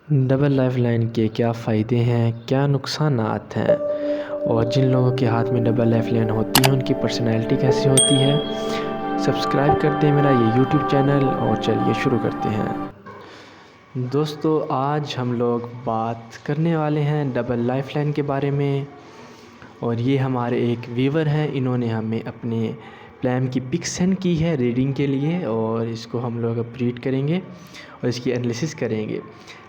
Double life line के क्या फ़ायदे हैं, क्या नुकसानात हैं और जिन लोगों के हाथ में डबल लाइफ लाइन होती है उनकी पर्सनैलिटी कैसी होती है। सब्सक्राइब करते हैं मेरा ये यूट्यूब चैनल और चलिए शुरू करते हैं। दोस्तों, आज हम लोग बात करने वाले हैं डबल लाइफ लाइन के बारे में। और ये हमारे एक व्यूवर हैं, इन्होंने हमें अपने प्लान की पिक सेंड की है रीडिंग के लिए और इसको हम लोग अब रीड करेंगे और इसकी एनालिसिस करेंगे।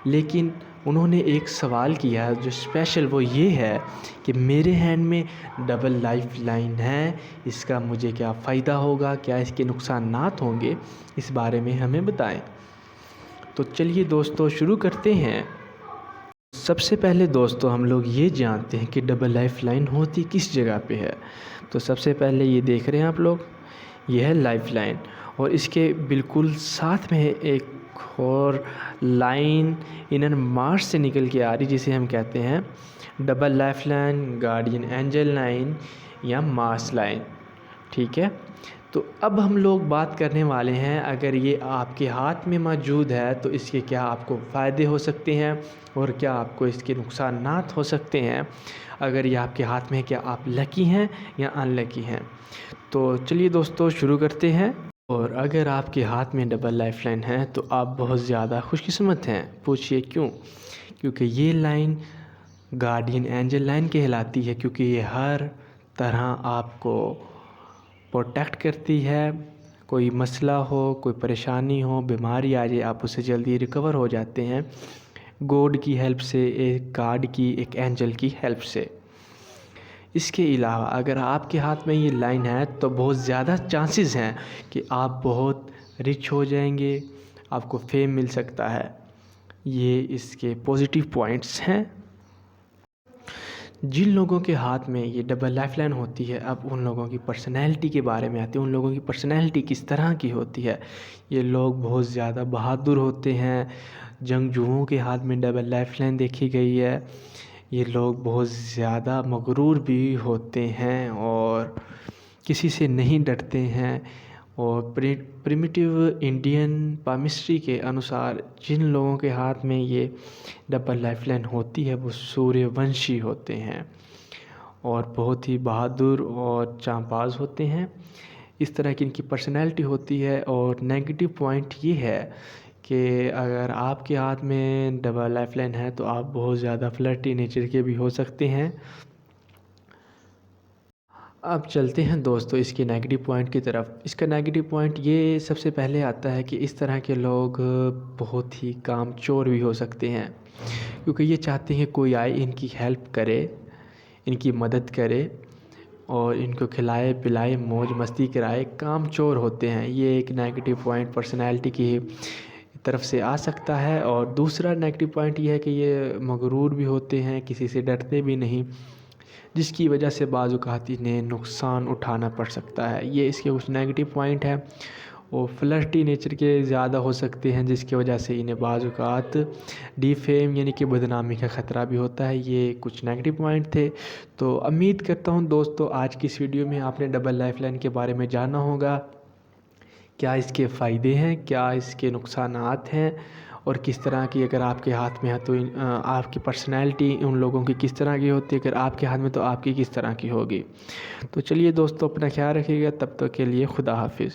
लेकिन उन्होंने एक सवाल किया जो स्पेशल, वो ये है कि मेरे हैंड में डबल लाइफ लाइन है, इसका मुझे क्या फ़ायदा होगा, क्या इसके नुकसानात होंगे, इस बारे में हमें बताएं। तो चलिए दोस्तों शुरू करते हैं। सबसे पहले दोस्तों हम लोग ये जानते हैं कि डबल लाइफ लाइन होती किस जगह पे है। तो सबसे पहले ये देख रहे हैं आप लोग, ये है लाइफ लाइन और इसके बिल्कुल साथ में एक और लाइन इनर मार्स से निकल के आ रही, जिसे हम कहते हैं double life line, guardian angel line या मार्स लाइन। ठीक है, तो अब हम लोग बात करने वाले हैं, अगर ये आपके हाथ में मौजूद है तो इसके क्या आपको फ़ायदे हो सकते हैं और क्या आपको इसके नुकसानात हो सकते हैं। अगर ये आपके हाथ में है, क्या आप लकी हैं या अनलकी हैं। तो चलिए दोस्तों शुरू करते हैं। और अगर आपके हाथ में डबल लाइफ लाइन है तो आप बहुत ज़्यादा खुशकिस्मत हैं। पूछिए क्यों? क्योंकि ये लाइन गार्डियन एंजल लाइन कहलाती है, क्योंकि ये हर तरह आपको प्रोटेक्ट करती है। कोई मसला हो, कोई परेशानी हो, बीमारी आ जाए, आप उससे जल्दी रिकवर हो जाते हैं गॉड की हेल्प से, एक गार्ड की, एक एंजल की हेल्प से। इसके अलावा अगर आपके हाथ में ये लाइन है तो बहुत ज़्यादा चांसेस हैं कि आप बहुत रिच हो जाएंगे, आपको फेम मिल सकता है। ये इसके पॉजिटिव पॉइंट्स हैं। जिन लोगों के हाथ में ये डबल लाइफ लाइन होती है, अब उन लोगों की पर्सनैलिटी के बारे में आते हैं। उन लोगों की पर्सनैलिटी किस तरह की होती है। ये लोग बहुत ज़्यादा बहादुर होते हैं। जंगजुओं के हाथ में डबल लाइफ लाइन देखी गई है। ये लोग बहुत ज़्यादा मगरूर भी होते हैं और किसी से नहीं डरते हैं। और प्रिमिटिव इंडियन पामिस्ट्री के अनुसार जिन लोगों के हाथ में ये डबल लाइफ लाइन होती है वो सूर्यवंशी होते हैं और बहुत ही बहादुर और जांबाज होते हैं। इस तरह की इनकी पर्सनैलिटी होती है। और नेगेटिव पॉइंट ये है कि अगर आपके हाथ में डबल लाइफ लाइन है तो आप बहुत ज़्यादा फ्लर्टी नेचर के भी हो सकते हैं। अब चलते हैं दोस्तों इसके नेगेटिव पॉइंट की तरफ। इसका नेगेटिव पॉइंट ये सबसे पहले आता है कि इस तरह के लोग बहुत ही कामचोर भी हो सकते हैं, क्योंकि ये चाहते हैं कोई आए इनकी हेल्प करे, इनकी मदद करे और इनको खिलाए पिलाए मौज मस्ती कराए। कामचोर होते हैं, ये एक नेगेटिव पॉइंट पर्सनैलिटी की तरफ से आ सकता है। और दूसरा नेगेटिव पॉइंट ये है कि ये मगरूर भी होते हैं, किसी से डरते भी नहीं, जिसकी वजह से बाज़ औक़ात इन्हें नुकसान उठाना पड़ सकता है। ये इसके कुछ नेगेटिव पॉइंट है। और फ्लर्टी नेचर के ज़्यादा हो सकते हैं, जिसकी वजह से इन्हें बाज़ औक़ात डिफेम यानी कि बदनामी का ख़तरा भी होता है। ये कुछ नेगेटिव पॉइंट थे। तो उम्मीद करता हूँ दोस्तों आज की इस वीडियो में आपने डबल लाइफ लाइन के बारे में जाना होगा। क्या इसके फ़ायदे हैं, क्या इसके नुकसानात हैं और किस तरह की अगर आपके हाथ में है तो आपकी पर्सनैलिटी उन लोगों की किस तरह की होती है, अगर आपके हाथ में तो आपकी किस तरह की होगी। तो चलिए दोस्तों अपना ख्याल रखिएगा, तब तक के लिए खुदा हाफिज़।